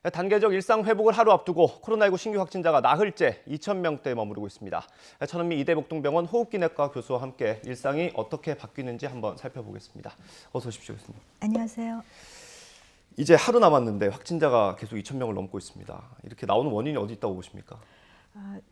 단계적 일상 회복을 하루 앞두고 코로나19 신규 확진자가 나흘째 2,000명대에 머무르고 있습니다. 천은미 이대복동병원 호흡기내과 교수와 함께 일상이 어떻게 바뀌는지 한번 살펴보겠습니다. 어서 오십시오, 교수님. 안녕하세요. 이제 하루 남았는데 확진자가 계속 2,000명을 넘고 있습니다. 이렇게 나오는 원인이 어디 있다고 보십니까?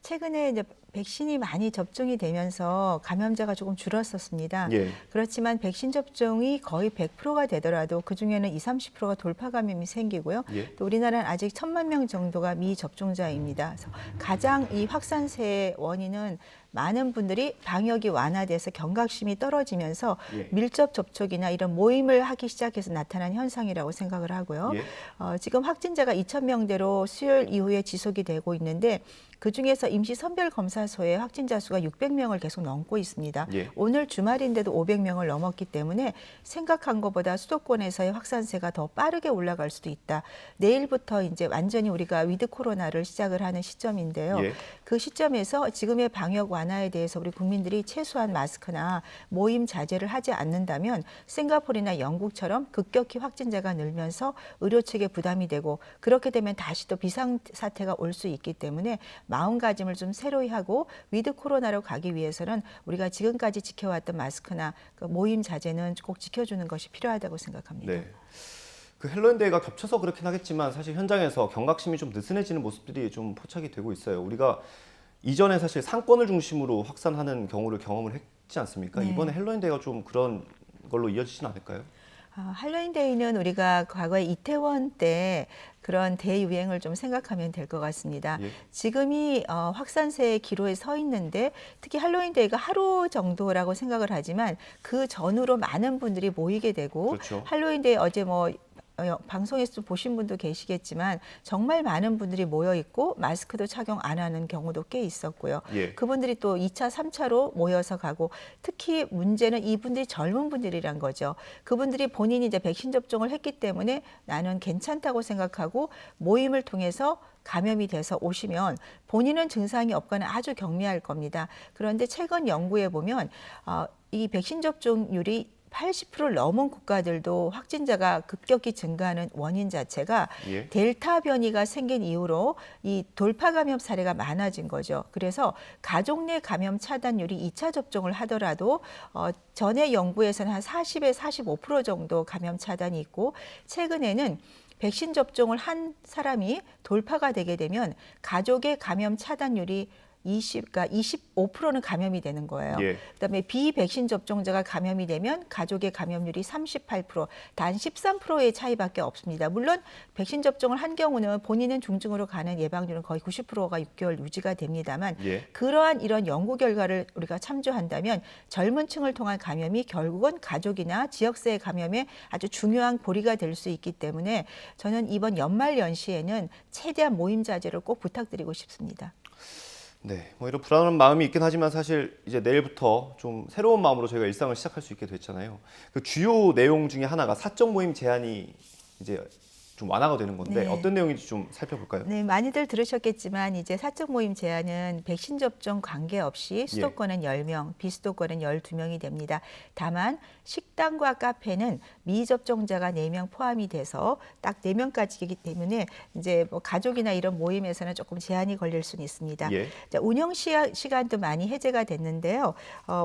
최근에 이제 백신이 많이 접종이 되면서 감염자가 조금 줄었었습니다. 예. 그렇지만 백신 접종이 거의 100%가 되더라도 그중에는 20, 30%가 돌파 감염이 생기고요. 예. 또 우리나라는 아직 1,000만 명 정도가 미접종자입니다. 그래서 가장 이 확산세의 원인은 많은 분들이 방역이 완화돼서 경각심이 떨어지면서 예. 밀접 접촉이나 이런 모임을 하기 시작해서 나타난 현상이라고 생각을 하고요. 예. 지금 확진자가 2,000명대로 수요일 이후에 지속이 되고 있는데 그중에서 임시선별검사소의 확진자 수가 600명을 계속 넘고 있습니다. 예. 오늘 주말인데도 500명을 넘었기 때문에 생각한 것보다 수도권에서의 확산세가 더 빠르게 올라갈 수도 있다. 내일부터 이제 완전히 우리가 위드 코로나를 시작을 하는 시점인데요. 예. 그 시점에서 지금의 방역 완화에 대해서 우리 국민들이 최소한 마스크나 모임 자제를 하지 않는다면 싱가포르나 영국처럼 급격히 확진자가 늘면서 의료 체계 부담이 되고 그렇게 되면 다시 또 비상사태가 올 수 있기 때문에 마음가짐을 좀 새로이 하고 위드 코로나로 가기 위해서는 우리가 지금까지 지켜왔던 마스크나 그 모임 자제는 꼭 지켜주는 것이 필요하다고 생각합니다. 네. 그 헬로윈 데이가 겹쳐서 그렇긴 하겠지만 사실 현장에서 경각심이 좀 느슨해지는 모습들이 좀 포착이 되고 있어요. 우리가 이전에 사실 상권을 중심으로 확산하는 경우를 경험을 했지 않습니까? 네. 이번에 헬로윈 데이가 좀 그런 걸로 이어지진 않을까요? 할로윈데이는 우리가 과거에 이태원 때 그런 대유행을 좀 생각하면 될 것 같습니다. 예. 지금이 확산세의 기로에 서 있는데 특히 할로윈데이가 하루 정도라고 생각을 하지만 그 전후로 많은 분들이 모이게 되고 그렇죠. 할로윈데이 어제 방송에서 보신 분도 계시겠지만 정말 많은 분들이 모여 있고 마스크도 착용 안 하는 경우도 꽤 있었고요. 예. 그분들이 또 2차, 3차로 모여서 가고 특히 문제는 이분들이 젊은 분들이란 거죠. 그분들이 본인이 이제 백신 접종을 했기 때문에 나는 괜찮다고 생각하고 모임을 통해서 감염이 돼서 오시면 본인은 증상이 없거나 아주 경미할 겁니다. 그런데 최근 연구에 보면 이 백신 접종률이 80%를 넘은 국가들도 확진자가 급격히 증가하는 원인 자체가 예. 델타 변이가 생긴 이후로 이 돌파 감염 사례가 많아진 거죠. 그래서 가족 내 감염 차단율이 2차 접종을 하더라도 전에 연구에서는 한 40에 45% 정도 감염 차단이 있고 최근에는 백신 접종을 한 사람이 돌파가 되게 되면 가족의 감염 차단율이 25%는 감염이 되는 거예요. 예. 그다음에 비백신 접종자가 감염이 되면 가족의 감염률이 38%, 단 13%의 차이밖에 없습니다. 물론 백신 접종을 한 경우는 본인은 중증으로 가는 예방률은 거의 90%가 6개월 유지가 됩니다만 예. 그러한 이런 연구 결과를 우리가 참조한다면 젊은 층을 통한 감염이 결국은 가족이나 지역사회 감염에 아주 중요한 고리가 될 수 있기 때문에 저는 이번 연말 연시에는 최대한 모임 자제를 꼭 부탁드리고 싶습니다. 네, 뭐 이런 불안한 마음이 있긴 하지만 사실 이제 내일부터 좀 새로운 마음으로 저희가 일상을 시작할 수 있게 됐잖아요. 그 주요 내용 중에 하나가 사적 모임 제한이 이제 좀 완화가 되는 건데 네. 어떤 내용인지 좀 살펴볼까요? 네, 많이들 들으셨겠지만 이제 사적 모임 제한은 백신 접종 관계없이 수도권은 10명, 비수도권은 12명이 됩니다. 다만 식당과 카페는 미접종자가 4명 포함이 돼서 딱 4명까지이기 때문에 이제 뭐 가족이나 이런 모임에서는 조금 제한이 걸릴 수는 있습니다. 예. 자, 운영 시간도 많이 해제가 됐는데요.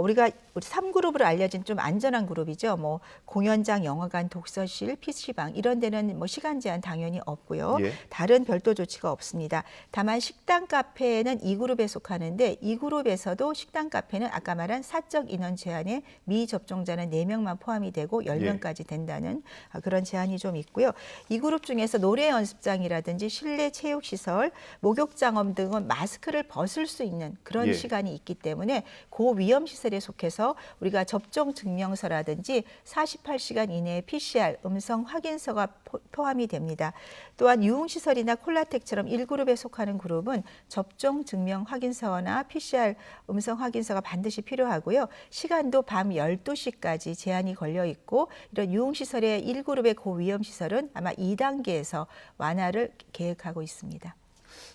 우리 3그룹으로 알려진 좀 안전한 그룹이죠. 뭐 공연장, 영화관, 독서실, PC방 이런 데는 뭐 시간 제한 당연히 없고요. 예. 다른 별도 조치가 없습니다. 다만 식당, 카페는 2그룹에 속하는데 2그룹에서도 식당, 카페는 아까 말한 사적 인원 제한에 미접종자는 4명만 포함이 되고 10명까지 된다는 그런 제한이 좀 있고요. 2그룹 중에서 노래 연습장이라든지 실내 체육시설, 목욕장엄 등은 마스크를 벗을 수 있는 그런 예. 시간이 있기 때문에 고위험시설에 속해서 우리가 접종 증명서라든지 48시간 이내에 PCR 음성 확인서가 포함이 됩니다. 또한 유흥시설이나 콜라텍처럼 1그룹에 속하는 그룹은 접종 증명 확인서나 PCR 음성 확인서가 반드시 필요하고요. 시간도 밤 12시까지 제한이 걸려 있고 이런 유흥시설의 1그룹의 고위험시설은 아마 2단계에서 완화를 계획하고 있습니다.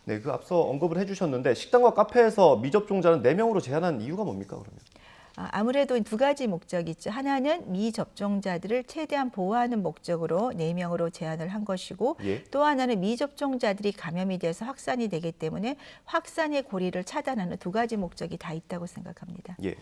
네, 그 앞서 언급을 해주셨는데 식당과 카페에서 미접종자는 4명으로 제한한 이유가 뭡니까 그러면? 아무래도 두 가지 목적이 있죠. 하나는 미접종자들을 최대한 보호하는 목적으로 4명으로 제한을 한 것이고 예. 또 하나는 미접종자들이 감염이 돼서 확산이 되기 때문에 확산의 고리를 차단하는 두 가지 목적이 다 있다고 생각합니다. 예.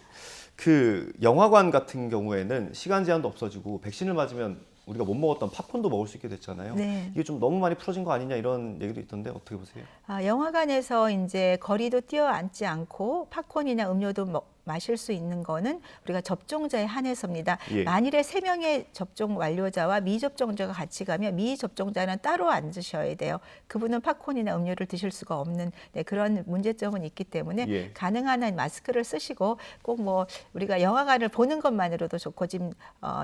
그 영화관 같은 경우에는 시간 제한도 없어지고 백신을 맞으면 우리가 못 먹었던 팝콘도 먹을 수 있게 됐잖아요. 네. 이게 좀 너무 많이 풀어진 거 아니냐 이런 얘기도 있던데 어떻게 보세요? 영화관에서 이제 거리도 뛰어앉지 않고 팝콘이나 음료도 마실 수 있는 거는 우리가 접종자에 한해서입니다. 예. 만일에 3명의 접종 완료자와 미접종자가 같이 가면 미접종자는 따로 앉으셔야 돼요. 그분은 팝콘이나 음료를 드실 수가 없는 그런 문제점은 있기 때문에 예. 가능한 한 마스크를 쓰시고 꼭 뭐 우리가 영화관을 보는 것만으로도 좋고 지금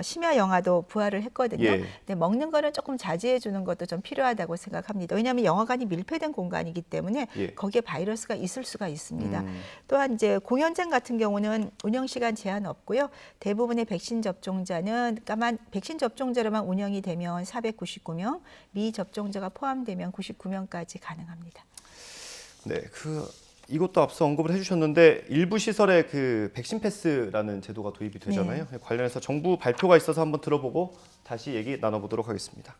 심야 영화도 부활을 했거든요. 예. 근데 먹는 거는 조금 자제해 주는 것도 좀 필요하다고 생각합니다. 왜냐하면 영화관이 밀폐된 공간이기 때문에 예. 거기에 바이러스가 있을 수가 있습니다. 또한 이제 공연장 같은 경우는 운영 시간 제한 없고요. 대부분의 백신 접종자는 백신 접종자로만 운영이 되면 499명, 미접종자가 포함되면 99명까지 가능합니다. 네, 이것도 앞서 언급을 해주셨는데 일부 시설에 그 백신 패스라는 제도가 도입이 되잖아요. 관련해서 정부 발표가 있어서 한번 들어보고 다시 얘기 나눠보도록 하겠습니다.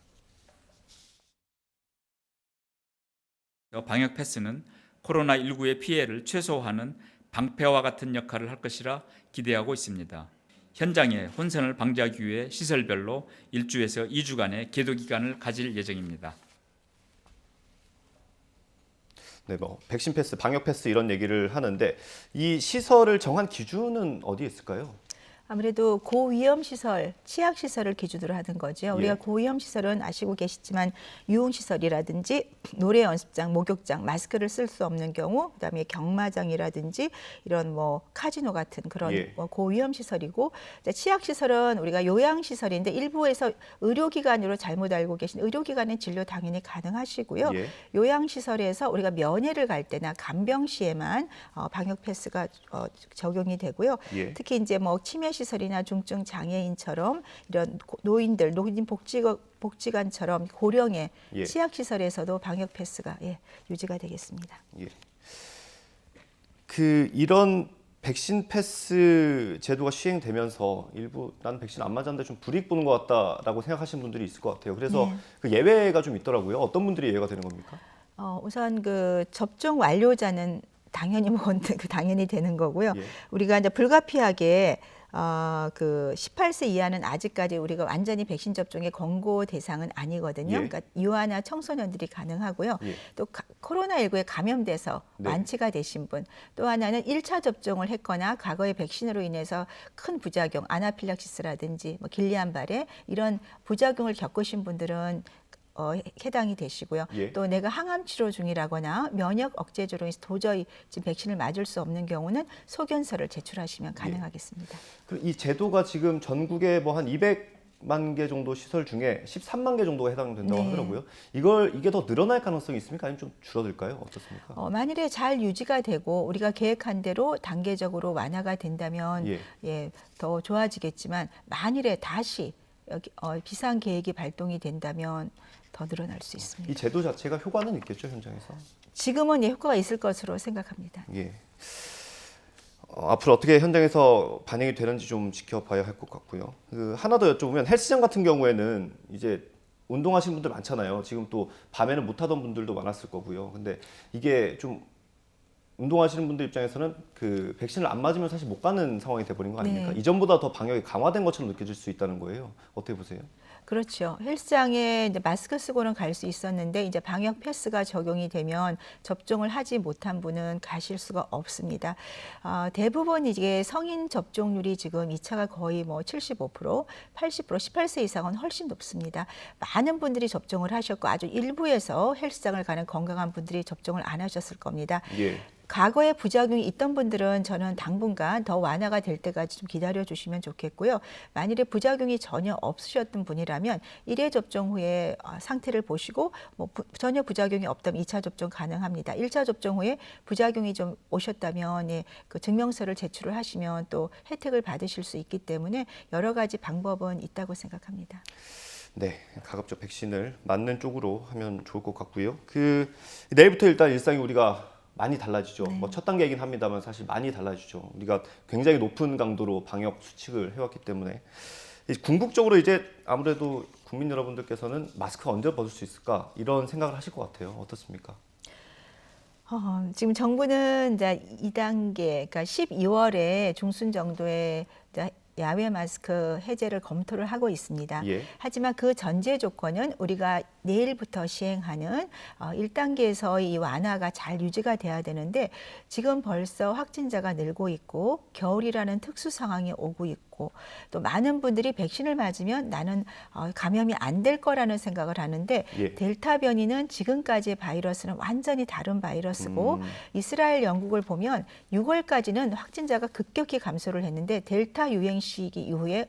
방역 패스는 코로나19의 피해를 최소화하는 방패와 같은 역할을 할 것이라 기대하고 있습니다. 현장의 혼선을 방지하기 위해 시설별로 1주에서 2주간의 계도 기간을 가질 예정입니다. 네, 뭐 백신 패스, 방역 패스 이런 얘기를 하는데 이 시설을 정한 기준은 어디에 있을까요? 아무래도 고위험 시설, 취약 시설을 기준으로 하는 거죠. 우리가 예. 고위험 시설은 아시고 계시지만 유흥 시설이라든지 노래 연습장, 목욕장, 마스크를 쓸 수 없는 경우, 그다음에 경마장이라든지 이런 뭐 카지노 같은 그런 예. 고위험 시설이고, 취약 시설은 우리가 요양 시설인데 일부에서 의료기관으로 잘못 알고 계신 의료기관은 진료 당연히 가능하시고요. 예. 요양 시설에서 우리가 면회를 갈 때나 간병 시에만 방역 패스가 적용이 되고요. 예. 특히 이제 뭐 치매 시설이나 중증 장애인처럼 이런 노인들, 노인 복지관처럼 고령의 예. 취약 시설에서도 방역 패스가 유지가 되겠습니다. 예. 이런 백신 패스 제도가 시행되면서 일부 난 백신 안 맞았는데 좀 불이익 보는 것 같다라고 생각하시는 분들이 있을 것 같아요. 그래서 네. 그 예외가 좀 있더라고요. 어떤 분들이 예외가 되는 겁니까? 우선 그 접종 완료자는 당연히 되는 거고요. 예. 우리가 이제 불가피하게 그 18세 이하는 아직까지 우리가 완전히 백신 접종의 권고 대상은 아니거든요. 예. 그러니까 유아나 청소년들이 가능하고요. 예. 또 코로나19에 감염돼서 네. 완치가 되신 분, 또 하나는 1차 접종을 했거나 과거에 백신으로 인해서 큰 부작용, 아나필락시스라든지 뭐 길리안발에 이런 부작용을 겪으신 분들은 해당이 되시고요. 예. 또 내가 항암 치료 중이라거나 면역 억제제로 인해서 도저히 지금 백신을 맞을 수 없는 경우는 소견서를 제출하시면 가능하겠습니다. 이 제도가 지금 전국에 뭐 한 200만 개 정도 시설 중에 13만 개 정도가 해당된다고 네. 하더라고요. 이게 더 늘어날 가능성이 있습니까? 아니면 좀 줄어들까요? 어떻습니까? 만일에 잘 유지가 되고 우리가 계획한 대로 단계적으로 완화가 된다면 더 좋아지겠지만 만일에 다시 비상 계획이 발동이 된다면 더 늘어날 수 있습니다. 이 제도 자체가 효과는 있겠죠, 현장에서? 지금은 효과가 있을 것으로 생각합니다. 예. 앞으로 어떻게 현장에서 반영이 되는지 좀 지켜봐야 할 것 같고요. 하나 더 여쭤보면 헬스장 같은 경우에는 이제 운동하시는 분들 많잖아요. 지금 또 밤에는 못 하던 분들도 많았을 거고요. 근데 이게 좀 운동하시는 분들 입장에서는 그 백신을 안 맞으면 사실 못 가는 상황이 돼버린 거 아닙니까? 네. 이전보다 더 방역이 강화된 것처럼 느껴질 수 있다는 거예요. 어떻게 보세요? 그렇죠. 헬스장에 이제 마스크 쓰고는 갈 수 있었는데 이제 방역 패스가 적용이 되면 접종을 하지 못한 분은 가실 수가 없습니다. 대부분 이게 성인 접종률이 지금 2차가 거의 뭐 75%, 80%, 18세 이상은 훨씬 높습니다. 많은 분들이 접종을 하셨고 아주 일부에서 헬스장을 가는 건강한 분들이 접종을 안 하셨을 겁니다. 예. 과거에 부작용이 있던 분들은 저는 당분간 더 완화가 될 때까지 좀 기다려 주시면 좋겠고요. 만일에 부작용이 전혀 없으셨던 분이라면 1회 접종 후에 상태를 보시고 뭐 전혀 부작용이 없다면 2차 접종 가능합니다. 1차 접종 후에 부작용이 좀 오셨다면 그 증명서를 제출을 하시면 또 혜택을 받으실 수 있기 때문에 여러 가지 방법은 있다고 생각합니다. 네, 가급적 백신을 맞는 쪽으로 하면 좋을 것 같고요. 내일부터 일단 일상이 우리가 많이 달라지죠. 네. 뭐 첫 단계이긴 합니다만 사실 많이 달라지죠. 우리가 굉장히 높은 강도로 방역 수칙을 해왔기 때문에 궁극적으로 이제 아무래도 국민 여러분들께서는 마스크 언제 벗을 수 있을까 이런 생각을 하실 것 같아요. 어떻습니까? 지금 정부는 이제 2단계, 그러니까 12월에 중순 정도에 이제 야외 마스크 해제를 검토를 하고 있습니다. 예. 하지만 그 전제 조건은 우리가 내일부터 시행하는 1단계에서 이 완화가 잘 유지가 돼야 되는데 지금 벌써 확진자가 늘고 있고 겨울이라는 특수 상황이 오고 있고 또 많은 분들이 백신을 맞으면 나는 감염이 안 될 거라는 생각을 하는데 예. 델타 변이는 지금까지의 바이러스는 완전히 다른 바이러스고 이스라엘 영국을 보면 6월까지는 확진자가 급격히 감소를 했는데 델타 유행 시기 이후에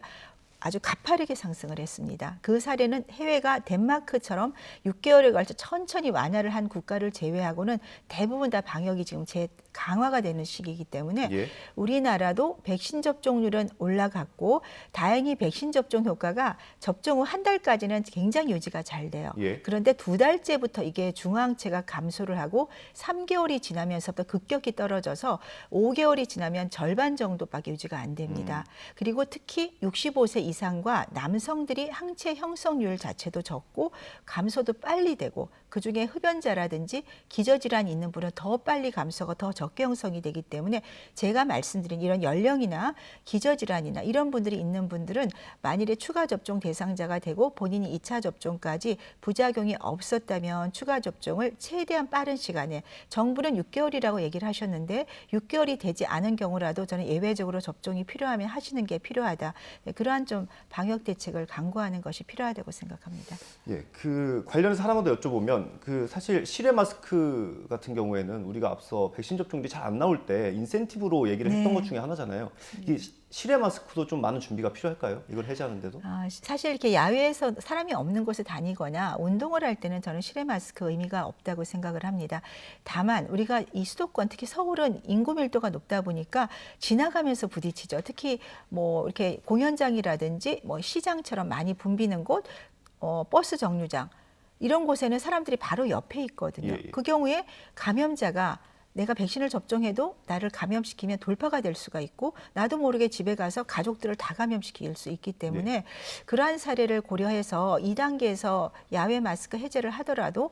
아주 가파르게 상승을 했습니다. 그 사례는 해외가 덴마크처럼 6개월에 걸쳐 천천히 완화를 한 국가를 제외하고는 대부분 다 방역이 지금 강화가 되는 시기이기 때문에 예. 우리나라도 백신 접종률은 올라갔고 다행히 백신 접종 효과가 접종 후 한 달까지는 굉장히 유지가 잘 돼요. 예. 그런데 2달째부터 이게 중앙체가 감소를 하고 3개월이 지나면서부터 급격히 떨어져서 5개월이 지나면 절반 정도밖에 유지가 안 됩니다. 그리고 특히 65세 이상과 남성들이 항체 형성률 자체도 적고 감소도 빨리 되고 그중에 흡연자라든지 기저질환이 있는 분은 더 빨리 감소가 더 적게 형성이 되기 때문에 제가 말씀드린 이런 연령이나 기저질환이나 이런 분들이 있는 분들은 만일에 추가 접종 대상자가 되고 본인이 2차 접종까지 부작용이 없었다면 추가 접종을 최대한 빠른 시간에 정부는 6개월이라고 얘기를 하셨는데 6개월이 되지 않은 경우라도 저는 예외적으로 접종이 필요하면 하시는 게 필요하다. 그러한 좀 방역 대책을 강구하는 것이 필요하다고 생각합니다. 예, 그 관련해서 하나만 더 여쭤보면 그 사실 실외 마스크 같은 경우에는 우리가 앞서 백신 접종이 잘 안 나올 때 인센티브로 얘기를 했던 네. 것 중에 하나잖아요. 이 실외 마스크도 좀 많은 준비가 필요할까요? 이걸 해제하는데도? 사실 이렇게 야외에서 사람이 없는 곳에 다니거나 운동을 할 때는 저는 실외 마스크 의미가 없다고 생각을 합니다. 다만 우리가 이 수도권 특히 서울은 인구 밀도가 높다 보니까 지나가면서 부딪히죠. 특히 뭐 이렇게 공연장이라든지 뭐 시장처럼 많이 붐비는 곳, 버스 정류장 이런 곳에는 사람들이 바로 옆에 있거든요. 예, 예. 그 경우에 감염자가 내가 백신을 접종해도 나를 감염시키면 돌파가 될 수가 있고 나도 모르게 집에 가서 가족들을 다 감염시킬 수 있기 때문에 그러한 사례를 고려해서 2단계에서 야외 마스크 해제를 하더라도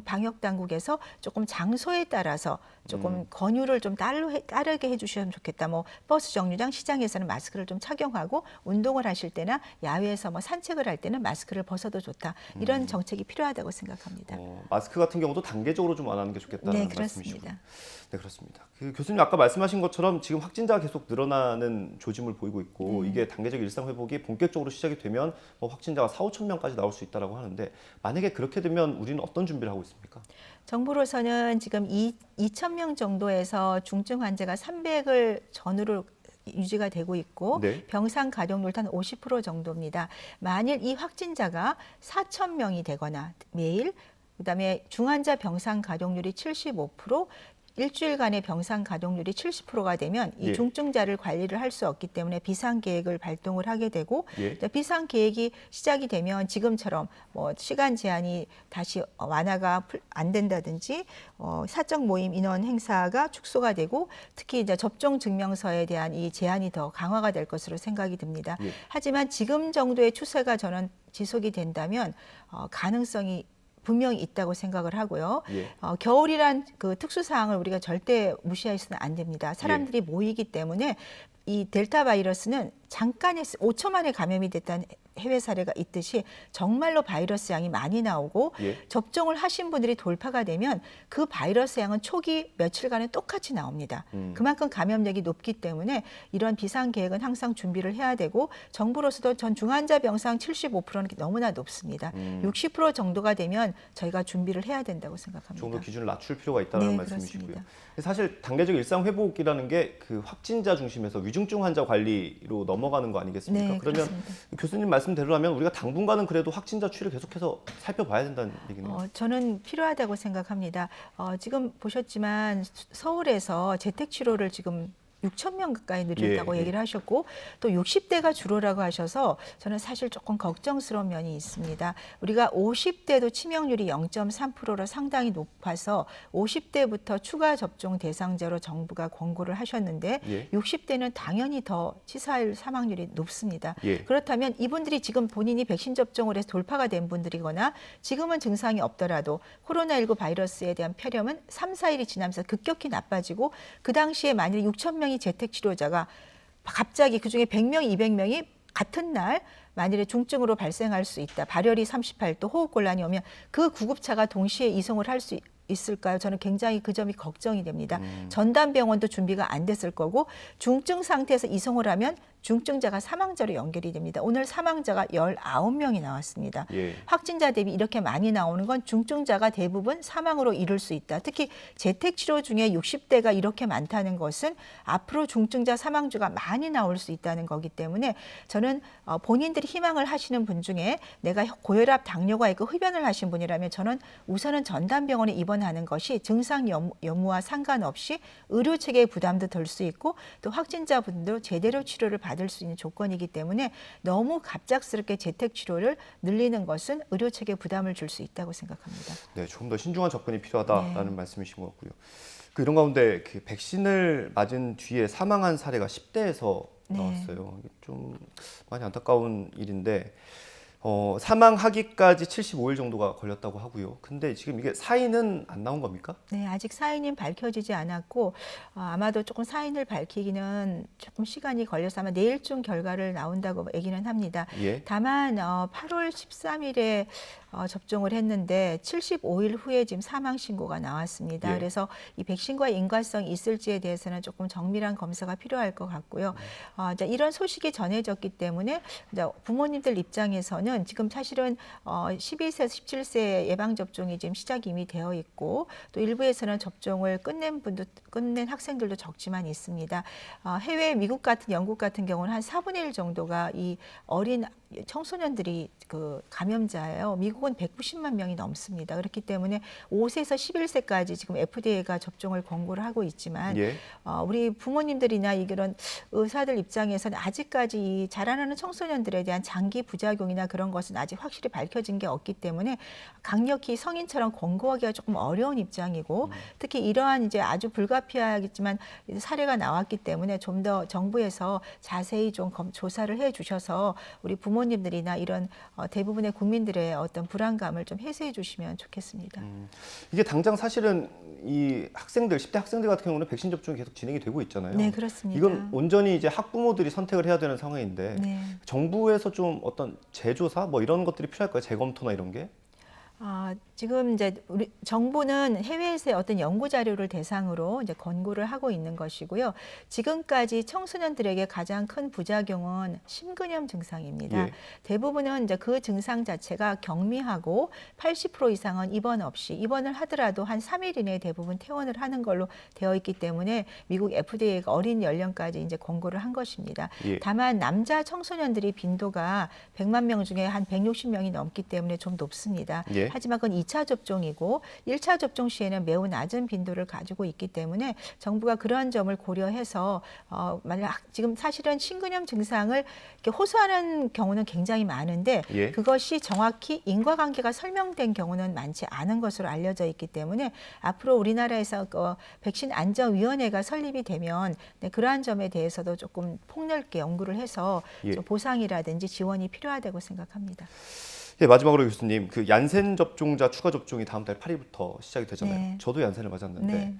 방역 당국에서 조금 장소에 따라서 조금 권유를 좀 따르게 해주시면 좋겠다. 뭐 버스 정류장, 시장에서는 마스크를 좀 착용하고 운동을 하실 때나 야외에서 뭐 산책을 할 때는 마스크를 벗어도 좋다. 이런 정책이 필요하다고 생각합니다. 마스크 같은 경우도 단계적으로 좀 완화하는 게 좋겠다는 네, 말씀이시군요. 그렇습니다. 네, 그렇습니다. 그 교수님 아까 말씀하신 것처럼 지금 확진자가 계속 늘어나는 조짐을 보이고 있고 이게 단계적 일상 회복이 본격적으로 시작이 되면 뭐 확진자가 4, 5천 명까지 나올 수 있다라고 하는데 만약에 그렇게 되면 우리는 어떤 준비를 하고 있습니까? 정부로서는 지금 2천 명 정도에서 중증 환자가 300을 전후로 유지가 되고 있고 네. 병상 가동률도 한 50% 정도입니다. 만일 이 확진자가 4천 명이 되거나 매일 그다음에 중환자 병상 가동률이 75%, 일주일간의 병상 가동률이 70%가 되면 이 예. 중증자를 관리를 할 수 없기 때문에 비상계획을 발동을 하게 되고 예. 비상계획이 시작이 되면 지금처럼 뭐 시간 제한이 다시 완화가 안 된다든지 사적 모임 인원 행사가 축소가 되고 특히 이제 접종 증명서에 대한 이 제한이 더 강화가 될 것으로 생각이 듭니다. 예. 하지만 지금 정도의 추세가 저는 지속이 된다면 가능성이 분명히 있다고 생각을 하고요. 예. 겨울이란 그 특수 사항을 우리가 절대 무시해서는 안 됩니다. 사람들이 모이기 때문에 이 델타 바이러스는 잠깐의 5초 만에 감염이 됐다는 해외 사례가 있듯이 정말로 바이러스 양이 많이 나오고 예. 접종을 하신 분들이 돌파가 되면 그 바이러스 양은 초기 며칠간은 똑같이 나옵니다. 그만큼 감염력이 높기 때문에 이런 비상 계획은 항상 준비를 해야 되고 정부로서도 전 중환자 병상 75%는 너무나 높습니다. 60% 정도가 되면 저희가 준비를 해야 된다고 생각합니다. 좀 더 기준을 낮출 필요가 있다는 네, 말씀이시고요. 그렇습니다. 사실 단계적 일상 회복이라는 게 그 확진자 중심에서 위중증 환자 관리로 넘어가는 거 아니겠습니까? 네, 그러면 그렇습니다. 교수님 말씀대로라면 우리가 당분간은 그래도 확진자 추이를 계속해서 살펴봐야 된다는 얘기네요. 저는 필요하다고 생각합니다. 지금 보셨지만 서울에서 재택 치료를 지금 6천 명 가까이 늘렸다고 예, 예. 얘기를 하셨고 또 60대가 주로라고 하셔서 저는 사실 조금 걱정스러운 면이 있습니다. 우리가 50대도 치명률이 0.3%로 상당히 높아서 50대부터 추가 접종 대상자로 정부가 권고를 하셨는데 예. 60대는 당연히 더 치사율 사망률이 높습니다. 예. 그렇다면 이분들이 지금 본인이 백신 접종을 해서 돌파가 된 분들이거나 지금은 증상이 없더라도 코로나19 바이러스에 대한 폐렴은 3, 4일이 지나면서 급격히 나빠지고 그 당시에 만일 6천 명이 재택 치료자가 갑자기 그중에 100명, 200명이 같은 날 만일에 중증으로 발생할 수 있다. 발열이 38도, 호흡곤란이 오면 그 구급차가 동시에 이송을 할 수 있을까요? 저는 굉장히 그 점이 걱정이 됩니다. 전담병원도 준비가 안 됐을 거고 중증 상태에서 이송을 하면 중증자가 사망자로 연결이 됩니다. 오늘 사망자가 19명이 나왔습니다. 예. 확진자 대비 이렇게 많이 나오는 건 중증자가 대부분 사망으로 이를 수 있다. 특히 재택치료 중에 60대가 이렇게 많다는 것은 앞으로 중증자 사망주가 많이 나올 수 있다는 거기 때문에 저는 본인들이 희망을 하시는 분 중에 내가 고혈압, 당뇨가 있고 흡연을 하신 분이라면 저는 우선은 전담병원에 입원하는 것이 증상 여부와 상관없이 의료체계의 부담도 덜 수 있고 또 확진자분도 제대로 치료를 받을 수 있는 조건이기 때문에 너무 갑작스럽게 재택치료를 늘리는 것은 의료체계에 부담을 줄 수 있다고 생각합니다. 네, 조금 더 신중한 접근이 필요하다라는 네. 말씀이신 것 같고요. 이런 가운데 그 백신을 맞은 뒤에 사망한 사례가 10대에서 네. 나왔어요. 이게 좀 많이 안타까운 일인데 사망하기까지 75일 정도가 걸렸다고 하고요. 근데 지금 이게 사인은 안 나온 겁니까? 네, 아직 사인은 밝혀지지 않았고 아마도 조금 사인을 밝히기는 조금 시간이 걸려서 아마 내일쯤 결과를 나온다고 얘기는 합니다. 예. 다만 8월 13일에 접종을 했는데 75일 후에 지금 사망 신고가 나왔습니다. 예. 그래서 이 백신과의 인과성이 있을지에 대해서는 조금 정밀한 검사가 필요할 것 같고요. 이제 이런 소식이 전해졌기 때문에 이제 부모님들 입장에서는 지금 사실은 12세에서 17세 예방 접종이 지금 시작이 이미 되어 있고 또 일부에서는 접종을 끝낸 학생들도 적지만 있습니다. 해외 미국 같은 영국 같은 경우는 한 4분의 1 정도가 이 어린 청소년들이 그 감염자예요. 미국은 190만 명이 넘습니다. 그렇기 때문에 5세에서 11세까지 지금 FDA가 접종을 권고를 하고 있지만 예. 우리 부모님들이나 이런 의사들 입장에서는 아직까지 이 자라나는 청소년들에 대한 장기 부작용이나 그런 것은 아직 확실히 밝혀진 게 없기 때문에 강력히 성인처럼 권고하기가 조금 어려운 입장이고 특히 이러한 이제 아주 불가피하겠지만 사례가 나왔기 때문에 좀 더 정부에서 자세히 좀 조사를 해 주셔서 우리 부모님들이나 이런 대부분의 국민들의 어떤 불안감을 좀 해소해 주시면 좋겠습니다. 이게 당장 사실은 이 학생들, 10대 학생들 같은 경우는 백신 접종이 계속 진행이 되고 있잖아요. 네, 그렇습니다. 이건 온전히 이제 학부모들이 선택을 해야 되는 상황인데 네. 정부에서 좀 어떤 재조사 뭐 이런 것들이 필요할까요? 재검토나 이런 게? 지금 이제 우리 정부는 해외에서의 어떤 연구 자료를 대상으로 이제 권고를 하고 있는 것이고요. 지금까지 청소년들에게 가장 큰 부작용은 심근염 증상입니다. 예. 대부분은 이제 그 증상 자체가 경미하고 80% 이상은 입원 없이 입원을 하더라도 한 3일 이내에 대부분 퇴원을 하는 걸로 되어 있기 때문에 미국 FDA가 어린 연령까지 이제 권고를 한 것입니다. 예. 다만 남자 청소년들이 빈도가 100만 명 중에 한 160명이 넘기 때문에 좀 높습니다. 예. 하지만 그건 2차 접종이고 1차 접종 시에는 매우 낮은 빈도를 가지고 있기 때문에 정부가 그러한 점을 고려해서 만약 지금 사실은 심근염 증상을 이렇게 호소하는 경우는 굉장히 많은데 예. 그것이 정확히 인과관계가 설명된 경우는 많지 않은 것으로 알려져 있기 때문에 앞으로 우리나라에서 백신 안전위원회가 설립이 되면 그러한 점에 대해서도 조금 폭넓게 연구를 해서 예. 좀 보상이라든지 지원이 필요하다고 생각합니다. 예, 마지막으로 교수님, 그 얀센 접종자 추가 접종이 다음 달 8일부터 시작이 되잖아요. 네. 저도 얀센을 맞았는데 네.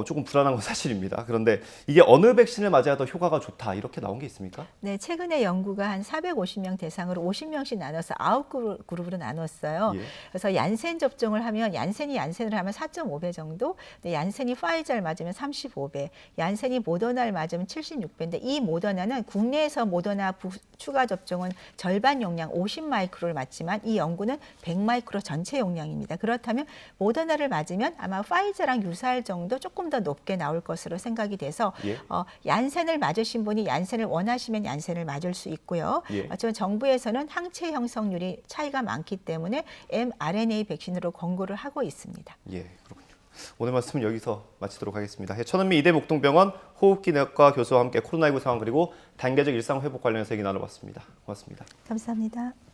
조금 불안한 건 사실입니다. 그런데 이게 어느 백신을 맞아야 더 효과가 좋다 이렇게 나온 게 있습니까? 네, 최근에 연구가 한 450명 대상으로 50명씩 나눠서 9그룹으로 나눴어요. 예. 그래서 얀센 접종을 하면 얀센을 하면 4.5배 정도, 얀센이 파이자를 맞으면 35배, 얀센이 모더나를 맞으면 76배인데 이 모더나는 국내에서 모더나 추가 접종은 절반 용량 50마이크로를 맞지만 이 연구는 100마이크로 전체 용량입니다. 그렇다면 모더나를 맞으면 아마 파이자랑 유사할 정도 조금 더 높게 나올 것으로 생각이 돼서 예. 얀센을 맞으신 분이 얀센을 원하시면 얀센을 맞을 수 있고요. 예. 하지만 정부에서는 항체 형성률이 차이가 많기 때문에 mRNA 백신으로 권고를 하고 있습니다. 예, 그렇군요. 오늘 말씀은 여기서 마치도록 하겠습니다. 천은미 이대 목동병원 호흡기내과 교수와 함께 코로나19 상황 그리고 단계적 일상 회복 관련해서 얘기 나눠봤습니다. 고맙습니다. 감사합니다.